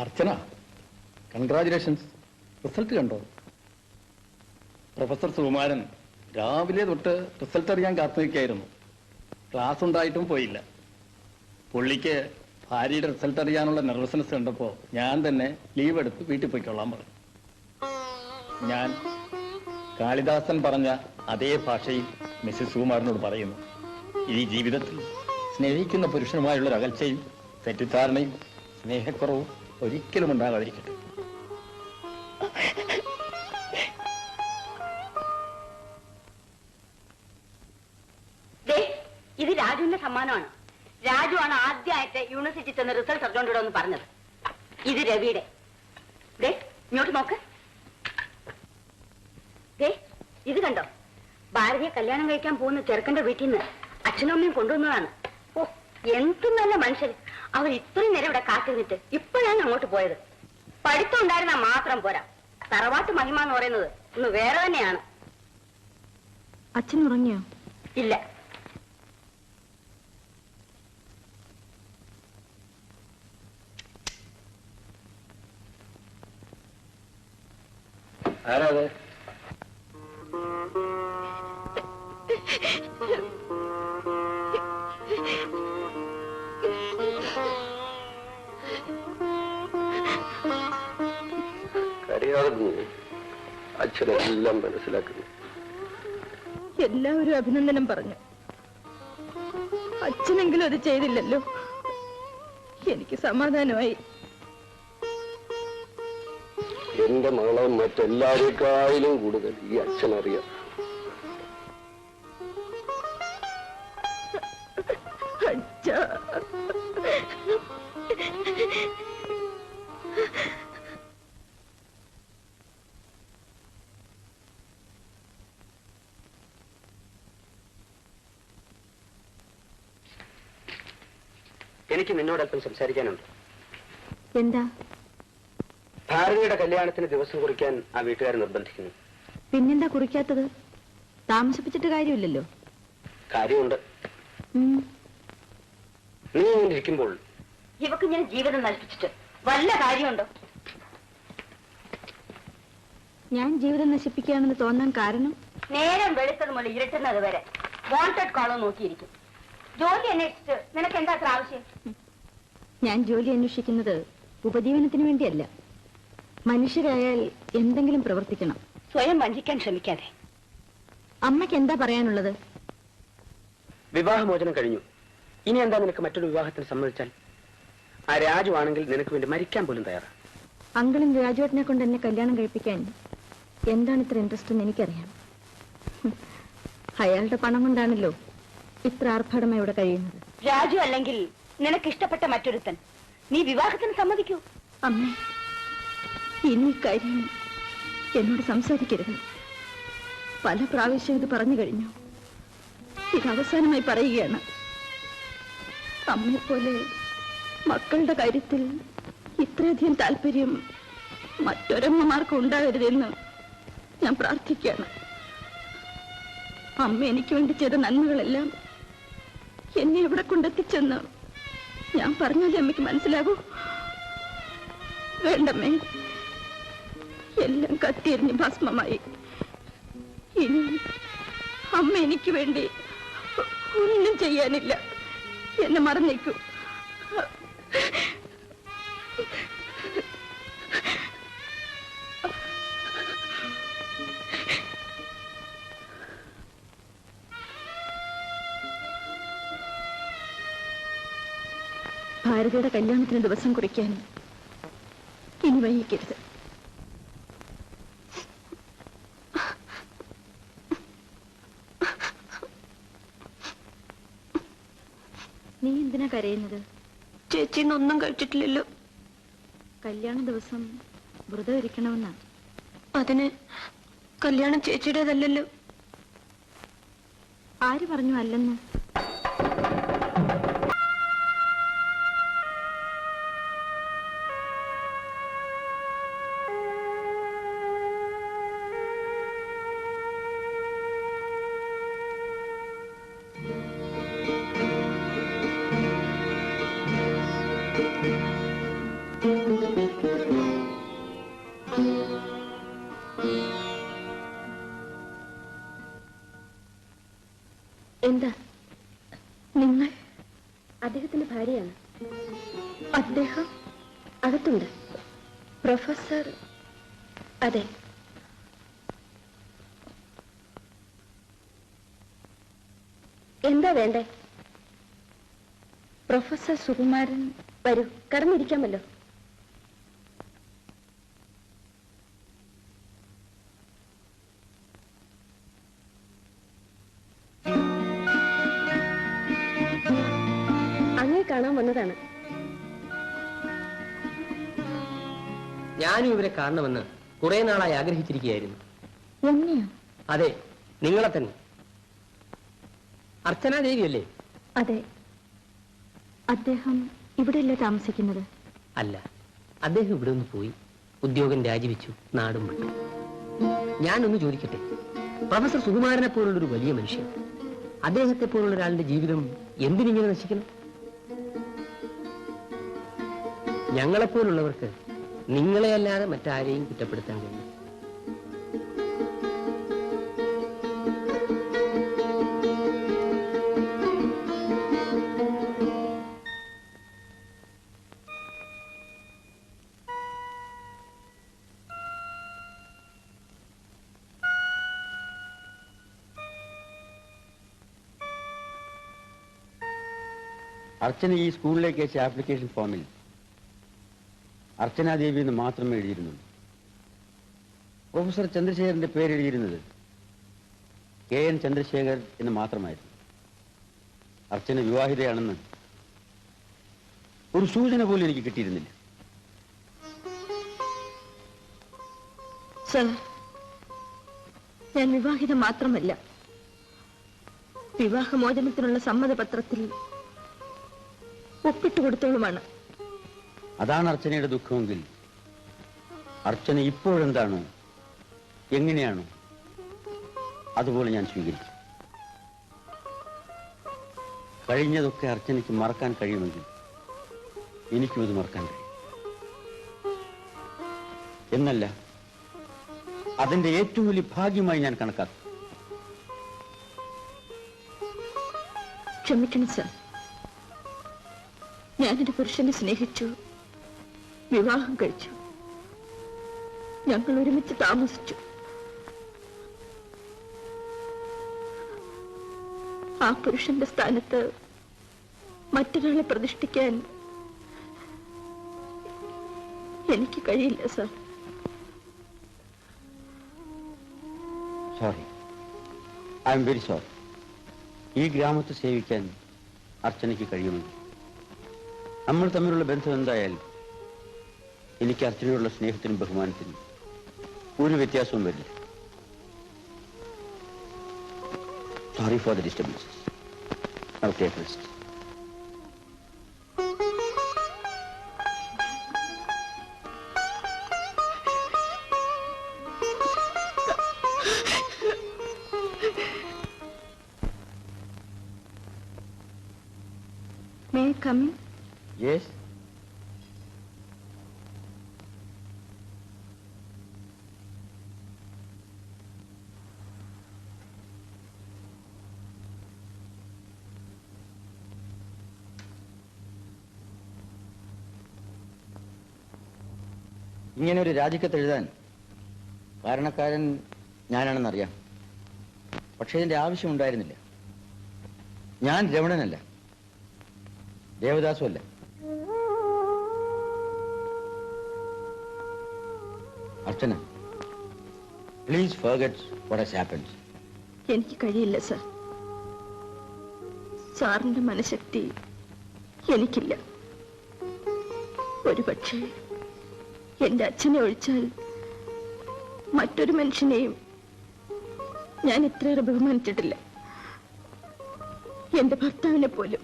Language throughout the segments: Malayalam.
അർച്ചന, കൺഗ്രാജുലേഷൻസ്. റിസൾട്ട് കണ്ടോ? പ്രൊഫസർ സുകുമാരൻ രാവിലെ തൊട്ട് റിസൾട്ട് അറിയാൻ കാത്തു നിൽക്കായിരുന്നു. ക്ലാസ് ഉണ്ടായിട്ടും പോയില്ല. പുള്ളിക്ക് ഭാര്യയുടെ റിസൾട്ട് അറിയാനുള്ള നെർവസ്നെസ് കണ്ടപ്പോൾ ഞാൻ തന്നെ ലീവ് എടുത്ത് വീട്ടിൽ പോയിക്കൊള്ളാൻ പറഞ്ഞു. ഞാൻ കാളിദാസൻ പറഞ്ഞ അതേ ഭാഷയിൽ മിസ്സിസ് സുകുമാരനോട് പറയുന്നു, ഈ ജീവിതത്തിൽ സ്നേഹിക്കുന്ന പുരുഷനുമായുള്ളൊരു അകൽച്ചയും തെറ്റിദ്ധാരണയും സ്നേഹക്കുറവും ഒരിക്കലും ഉണ്ടാകാതിരിക്കട്ടെ. ഇത് രാജുവിന്റെ സമ്മാനമാണ്. രാജുവാണ് ആദ്യമായിട്ട് യൂണിവേഴ്സിറ്റി ചെന്ന് റിസൾട്ട് അറിഞ്ഞോണ്ടിടന്ന് പറഞ്ഞത്. ഇത് രവിയുടെ. ഇങ്ങോട്ട് നോക്ക്. ഇത് കണ്ടോ? ഭാരതിയെ കല്യാണം കഴിക്കാൻ പോകുന്ന ചെറുക്കന്റെ വീട്ടിൽ നിന്ന് അച്ഛനും അമ്മയും കൊണ്ടുവന്നതാണ്. ഓ, എന്തും നല്ല മനുഷ്യർ. അവർ ഇത്രയും നേരം ഇവിടെ കാത്തിരുന്നിട്ട് ഇപ്പോഴാണ് അങ്ങോട്ട് പോയത്. പഠിത്തം ഉണ്ടായിരുന്നാ മാത്രം പോരാ. തറവാട്ട് മഹിമ എന്ന് പറയുന്നത് ഒന്ന് വേറെ തന്നെയാണ്. അച്ഛൻ ഉറങ്ങിയോ? ഇല്ല. ആരാത്? അച്ഛനെല്ലാം മനസ്സിലാക്കുന്നു. എല്ലാവരും അഭിനന്ദനം പറഞ്ഞു. അച്ഛനെങ്കിലും അത് ചെയ്തില്ലല്ലോ. എനിക്ക് സമാധാനമായി. എന്റെ മകളെ മറ്റെല്ലാവരെക്കാളും കൂടുതൽ ഈ അച്ഛനറിയാം. എനിക്ക് നിന്നോടല്പം സംസാരിക്കാനുണ്ട്. എന്താ? ഭാരതിയുടെ കല്യാണത്തിന് ദിവസം കുറിക്കാൻ ആ വീട്ടുകാർ നിർബന്ധിക്കുന്നു. പിന്നെന്താ കുറിക്കാത്തത്? താമസിപ്പിച്ചിട്ട് കാര്യമില്ലല്ലോ. കാര്യമുണ്ട്. നീ ഇങ്ങനെ ഇരിക്കുമ്പോൾ ഇവക്ക് ഞാൻ ജീവിതം നശിപ്പിച്ചിട്ട് വല്ല കാര്യമുണ്ടോ? ഞാൻ ജീവിതം നശിപ്പിക്കുകയാണെന്ന് തോന്നാൻ കാരണം? നേരം വെളുത്തത് മുതൽ ഇരുട്ടുന്നത് വരെ വാണ്ടഡ് കോളോ നോക്കിയിരിക്കും. ജോലി അന്വേഷിച്ചിട്ട് നിനക്ക് എന്താ അത്ര ആവശ്യം? ഞാൻ ജോലി അന്വേഷിക്കുന്നത് ഉപജീവനത്തിന് വേണ്ടിയല്ല. മനുഷ്യരായാൽ എന്തെങ്കിലും പ്രവർത്തിക്കണം. സ്വയം വഞ്ചിക്കാൻ ശ്രമിക്കാതെ. അമ്മയ്ക്ക് എന്താ പറയാനുള്ളത്? വിവാഹമോചനം കഴിഞ്ഞു. ഇനി എന്താ നിനക്ക് മറ്റൊരു വിവാഹത്തിന് സമ്മതിച്ചാൽ? ആ രാജു ആണെങ്കിൽ നിനക്ക് വേണ്ടി മരിക്കാൻ പോലും തയ്യാറാണ്. അങ്കിളും രാജുവേട്ടനെ കൊണ്ട് എന്നെ കല്യാണം കഴിപ്പിക്കാൻ എന്താണ് ഇത്ര ഇൻട്രസ്റ്റ് എന്ന് എനിക്കറിയാം. അയാളുടെ പണം കൊണ്ടാണല്ലോ ഇത്ര ആർഭാടമായി ഇവിടെ കഴിയുന്നത്. രാജു അല്ലെങ്കിൽ നിനക്ക് ഇഷ്ടപ്പെട്ട മറ്റൊരുത്തൻ നീ വിവാഹത്തിന് സമ്മതിക്കൂ? അമ്മേ, ഇനി കാര്യം എന്നോട് സംസാരിക്കരുത്. പല പ്രാവശ്യം ഇത് പറഞ്ഞു കഴിഞ്ഞു. ഇത് അവസാനമായി പറയുകയാണ്. അമ്മയെപ്പോലെ മക്കളുടെ കാര്യത്തിൽ ഇത്രയധികം താല്പര്യം മറ്റൊരമ്മമാർക്കും ഉണ്ടാകരുതെന്ന് ഞാൻ പ്രാർത്ഥിക്കുകയാണ്. അമ്മ എനിക്ക് വേണ്ടി ചെയ്ത നന്മകളെല്ലാം എന്നെ എവിടെ കൊണ്ടെത്തിച്ചെന്ന് ഞാൻ പറഞ്ഞാലേ അമ്മയ്ക്ക് മനസ്സിലാകൂ. വേണ്ടമ്മേ, എല്ലാം കത്തിയെറിഞ്ഞ് ഭസ്മമായി. ഇനി അമ്മ എനിക്ക് വേണ്ടി ഒന്നും ചെയ്യാനില്ല. എന്നെ മറന്നേക്കൂ. ഭാരതിയുടെ കല്യാണത്തിന് ദിവസം കുറിക്കാൻ ഇനി വൈകിക്കരുത്. നീ എന്തിനാ കരയുന്നത്? ചേച്ചി ഒന്നും കഴിച്ചിട്ടില്ലല്ലോ. കല്യാണ ദിവസം വ്രതം ഇരിക്കണമെന്നാ. അതിന് കല്യാണം ചേച്ചിയുടേതല്ലല്ലോ. ആര് പറഞ്ഞു അല്ലെന്ന്? അദ്ദേഹത്തിന്റെ ഭാര്യയാണ്. അദ്ദേഹം അകത്തുണ്ട്. പ്രൊഫസർ? അതെ. എന്താ വേണ്ടേ? പ്രൊഫസർ സുകുമാരൻ വരൂ, കടന്നിരിക്കാമല്ലോ. അങ്ങേ കാണാൻ വന്നതാണ്. ഞാനും ഇവരെ കാണണമെന്ന് കുറെ നാളായി ആഗ്രഹിച്ചിരിക്കുകയായിരുന്നു. എന്നെയോ? അതെ, നിങ്ങളെ തന്നെ. അർച്ചന ദേവിയല്ലേ? അതെ. അദ്ദേഹം ഇവിടെയല്ലേ താമസിക്കുന്നത്? അല്ല, അദ്ദേഹം ഇവിടെ ഒന്ന് പോയി. ഉദ്യോഗം രാജിവെച്ചു, നാടും വിട്ടു. ഞാനൊന്ന് ചോദിക്കട്ടെ, പ്രൊഫസർ സുകുമാരനെ പോലുള്ളൊരു വലിയ മനുഷ്യൻ, അദ്ദേഹത്തെ പോലുള്ള ഒരാളുടെ ജീവിതം എന്തിനിങ്ങനെ നശിക്കണം? ഞങ്ങളെപ്പോലുള്ളവർക്ക് നിങ്ങളെ അല്ലാതെ മറ്റാരെയും കുറ്റപ്പെടുത്താൻ കഴിയും. അർച്ചന ഈ സ്കൂളിലേക്ക് അയച്ച ആപ്ലിക്കേഷൻ ഫോമിൽ അർച്ചന ദേവി എന്ന് മാത്രമേ എഴുതിയിരുന്നുള്ളൂ. പ്രൊഫസർ ചന്ദ്രശേഖരന്റെ പേര് എഴുതിയിരുന്നത് KN ചന്ദ്രശേഖർ എന്ന് മാത്രമായിരുന്നു. അർച്ചന വിവാഹിതയാണെന്ന് ഒരു സൂചന പോലും എനിക്ക് കിട്ടിയിരുന്നില്ല. സർ, ഞാൻ വിവാഹിത മാത്രമല്ല, വിവാഹമോചനത്തിനുള്ള സമ്മതപത്രത്തിൽ ഒപ്പിട്ട് കൊടുത്തോളുമാണ്. അതാണ് അർച്ചനയുടെ ദുഃഖമെങ്കിൽ അർച്ചന ഇപ്പോഴെന്താണോ എങ്ങനെയാണോ അതുപോലെ ഞാൻ സ്വീകരിക്കും. കഴിഞ്ഞതൊക്കെ അർച്ചനയ്ക്ക് മറക്കാൻ കഴിയുമെങ്കിൽ എനിക്കും അത് മറക്കാൻ കഴിയും. എന്നല്ല, അതിന്റെ ഏറ്റവും വലിയ ഭാഗ്യമായി ഞാൻ കണക്കാക്കും. ക്ഷമിക്കണം സർ, ഞാനൊരു പുരുഷനെ സ്നേഹിച്ചു, വിവാഹം കഴിച്ചു, ഞങ്ങൾ ഒരുമിച്ച് താമസിച്ചു. ആ പുരുഷന്റെ സ്ഥാനത്ത് മറ്റൊരാളെ പ്രതിഷ്ഠിക്കാൻ എനിക്ക് കഴിയില്ല sir. Sorry, I am very sorry. ഈ ഗ്രാമത്തെ സേവിക്കാൻ അർച്ചനയ്ക്ക് കഴിയുമെങ്കിൽ നമ്മൾ തമ്മിലുള്ള ബന്ധം എന്തായാലും എനിക്ക് അർച്ചനയോടുള്ള സ്നേഹത്തിനും ബഹുമാനത്തിനും ഒരു വ്യത്യാസവും വരില്ല. Sorry for the disturbances. Now take rest. May I come in? Yes. ഇങ്ങനെ ഒരു രാജിക്കത്ത് എഴുതാൻ കാരണക്കാരൻ ഞാനാണെന്നറിയാം. പക്ഷേ ഇതിന്റെ ആവശ്യമുണ്ടായിരുന്നില്ല. ഞാൻ രമണനല്ല, ദേവദാസുമല്ല. Archana, please forget what has happened. എനിക്ക് കഴിയില്ല സർ. സാറിന്റെ മനഃശക്തി എനിക്കില്ല. ഒരുപക്ഷെ എന്റെ അച്ഛനെ ഒഴിച്ചാൽ മറ്റൊരു മനുഷ്യനെയും ഞാൻ ഇത്രയേറെ ബഹുമാനിച്ചിട്ടില്ല, എന്റെ ഭർത്താവിനെ പോലും.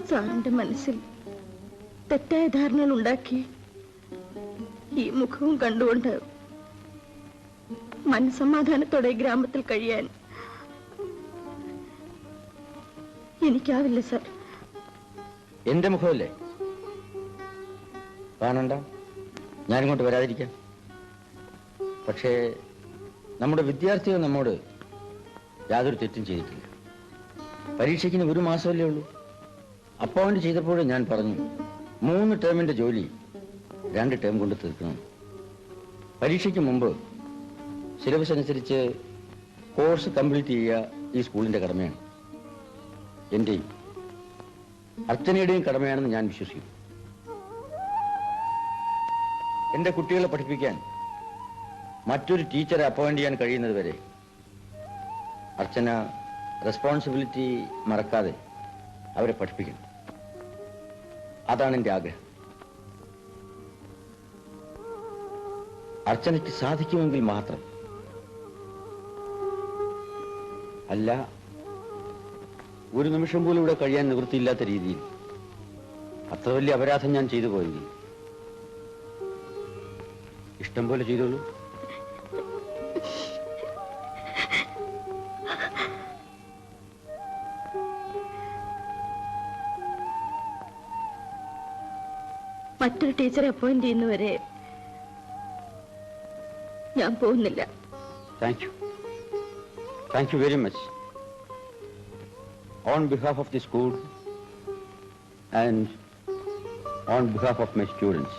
സാറിന്റെ മനസ്സിൽ തെറ്റായ ധാരണകൾ ഉണ്ടാക്കി ഈ മുഖവും കണ്ടുകൊണ്ട് മനസമാധാനത്തോടെ ഗ്രാമത്തിൽ കഴിയാൻ എനിക്കാവില്ല സർ. എന്റെ മുഖമല്ലേ കാണണ്ട, ഞാനിങ്ങോട്ട് വരാതിരിക്കാം. പക്ഷേ നമ്മുടെ വിദ്യാർത്ഥികൾ നമ്മോട് യാതൊരു തെറ്റും ചെയ്തിട്ടില്ല. പരീക്ഷയ്ക്കിന് 1 മാസമല്ലേ ഉള്ളൂ. അപ്പോയിന്റ് ചെയ്തപ്പോഴേ ഞാൻ പറഞ്ഞു 3 ടേമിന്റെ ജോലി 2 ടേം കൊണ്ട് തീർക്കണം. പരീക്ഷയ്ക്ക് മുമ്പ് സിലബസ് അനുസരിച്ച് കോഴ്സ് കംപ്ലീറ്റ് ചെയ്യുക ഈ സ്കൂളിന്റെ കടമയാണ്. എന്റെയും അർച്ചനയുടെയും കടമയാണെന്ന് ഞാൻ വിശ്വസിക്കുന്നു. എന്റെ കുട്ടികളെ പഠിപ്പിക്കാൻ മറ്റൊരു ടീച്ചറെ അപ്പോയിന്റ് ചെയ്യാൻ കഴിയുന്നത് വരെ അർച്ചന റെസ്പോൺസിബിലിറ്റി മറക്കാതെ അവരെ പഠിപ്പിക്കണം. അതാണ് എന്റെ ആഗ്രഹം. അർച്ചനയ്ക്ക് സാധിക്കുമെങ്കിൽ മാത്രം. അല്ല, ഒരു നിമിഷം പോലും ഇവിടെ കഴിയാൻ നിവൃത്തിയില്ലാത്ത രീതിയിൽ അത്ര വലിയ അപരാധം ഞാൻ ചെയ്തു പോയെങ്കിൽ ഇഷ്ടം പോലെ ചെയ്തോളൂ. മറ്റൊരു ടീച്ചറെ അപ്പോയിന്റ് ചെയ്യുന്നവരെ ഞാൻ പോകുന്നില്ല. Thank you. Thank you very much. On behalf of the school and on behalf of my students.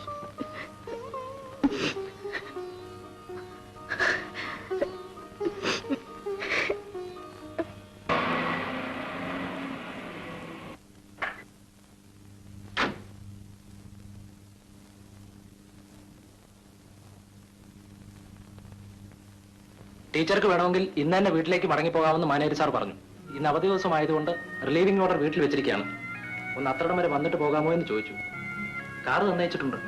ടീച്ചർക്ക് വേണമെങ്കിൽ ഇന്ന് തന്നെ വീട്ടിലേക്ക് മടങ്ങിപ്പോകാമെന്ന് മാനേജർ സാർ പറഞ്ഞു. ഇന്ന് അവധി ദിവസം ആയതുകൊണ്ട് റിലീവിംഗ് ഓർഡർ വീട്ടിൽ വെച്ചിരിക്കുകയാണ്. ഒന്ന് അത്രടം വരെ വന്നിട്ട് പോകാമോ എന്ന് ചോദിച്ചു. കാറ് തന്നയച്ചിട്ടുണ്ട്.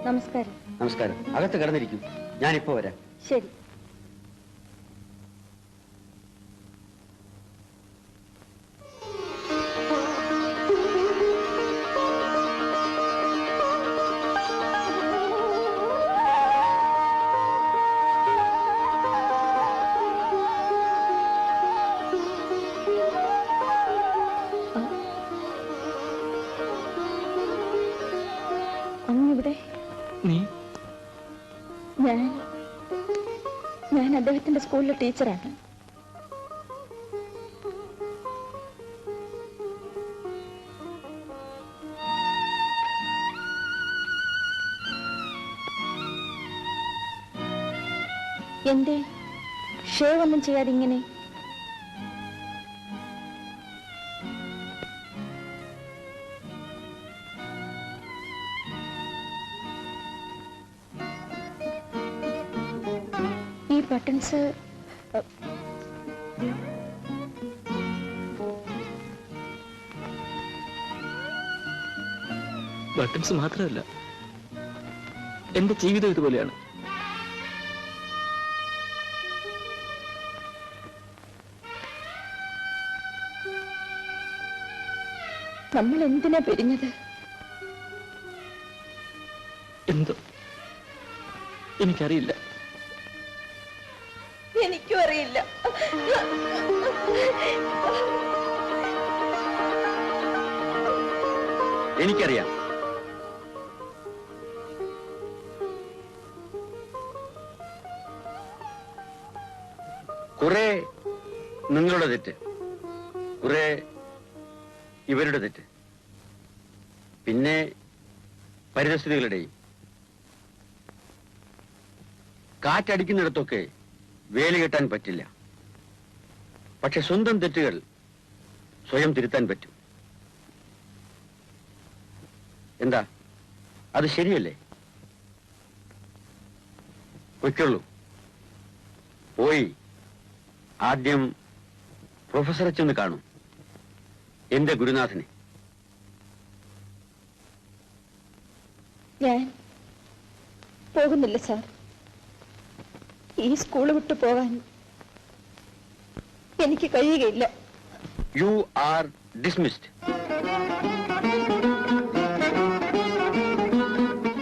നമസ്കാരം. നമസ്കാരം. അകത്ത് കിടന്നിരിക്കും, ഞാനിപ്പോ വരാം. ശരി. ഞാൻ അദ്ദേഹത്തിന്റെ സ്കൂളിലെ ടീച്ചറാണ്. എന്തേ ഷേവ് ഒന്നും ചെയ്യാതെ ഇങ്ങനെ? ഈ ബട്ടൺസ് ബട്ടൺസ് മാത്രമല്ല, എന്റെ ജീവിതം ഇതുപോലെയാണ്. നമ്മൾ എന്തിനാ പിരിഞ്ഞത്? എന്തോ എനിക്കറിയില്ല. എനിക്കും അറിയില്ല. എനിക്കറിയാം. കുറെ നിങ്ങളുടെ തെറ്റ്, കുറെ ഇവരുടെ തെറ്റ്, പിന്നെ പരിതസ്ഥിതികളുടെയും. കാറ്റടിക്കുന്നിടത്തൊക്കെ വേലി കെട്ടാൻ പറ്റില്ല. പക്ഷെ സ്വന്തം തെറ്റുകൾ സ്വയം തിരുത്താൻ പറ്റും. എന്താ, അത് ശരിയല്ലേ? പൊയ്ക്കുള്ളൂ. പോയി ആദ്യം പ്രൊഫസറെ ചെന്ന് കാണും, എന്റെ ഗുരുനാഥനെ. ഞാൻ പോകുന്നില്ല സാർ. ഈ സ്കൂൾ വിട്ടു പോകാൻ എനിക്ക് കഴിയുകയില്ല. You are dismissed.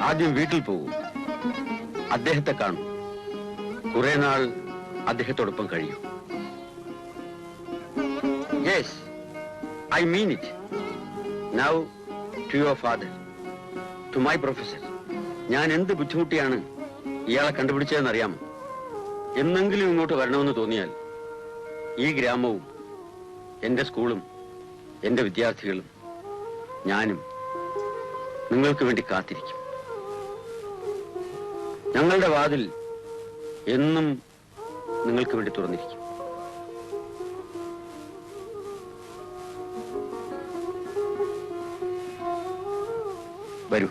ആദ്യം വീട്ടിൽ പോകൂ, അദ്ദേഹത്തെ കാണൂ, കുറെ നാൾ അദ്ദേഹത്തോടൊപ്പം കഴിയൂ. Yes, I mean it. Now to your father, to my professor. ഞാൻ എന്ത് ബുദ്ധിമുട്ടിയാണ് ഇയാളെ കണ്ടുപിടിച്ചതെന്ന് അറിയാമോ? എന്നെങ്കിലും ഇങ്ങോട്ട് വരണമെന്ന് തോന്നിയാൽ ഈ ഗ്രാമവും എന്റെ സ്കൂളും എന്റെ വിദ്യാർത്ഥികളും ഞാനും നിങ്ങൾക്ക് വേണ്ടി കാത്തിരിക്കും. ഞങ്ങളുടെ വാതിൽ എന്നും നിങ്ങൾക്ക് വേണ്ടി തുറന്നിരിക്കും. വരൂ.